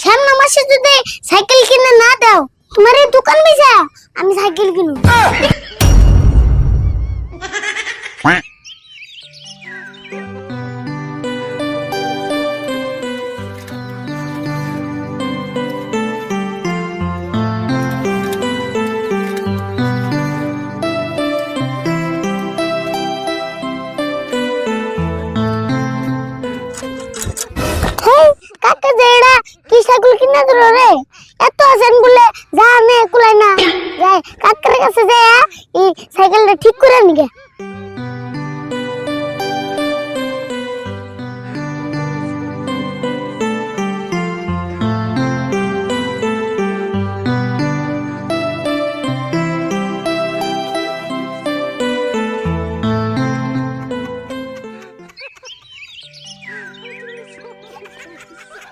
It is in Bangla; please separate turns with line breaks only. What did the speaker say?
সামনে মাসে যদি সাইকেল কিনে না দাও তোমার এই দোকান বেচা আমি সাইকেল কিনবো। কাকা যেড়া কি সাইকেল কিনে দিল রে এত আছেন বলে যা আমি কুলাই না যাই কাকার কাছে যাই এই সাইকেলটা ঠিক করে নিগে।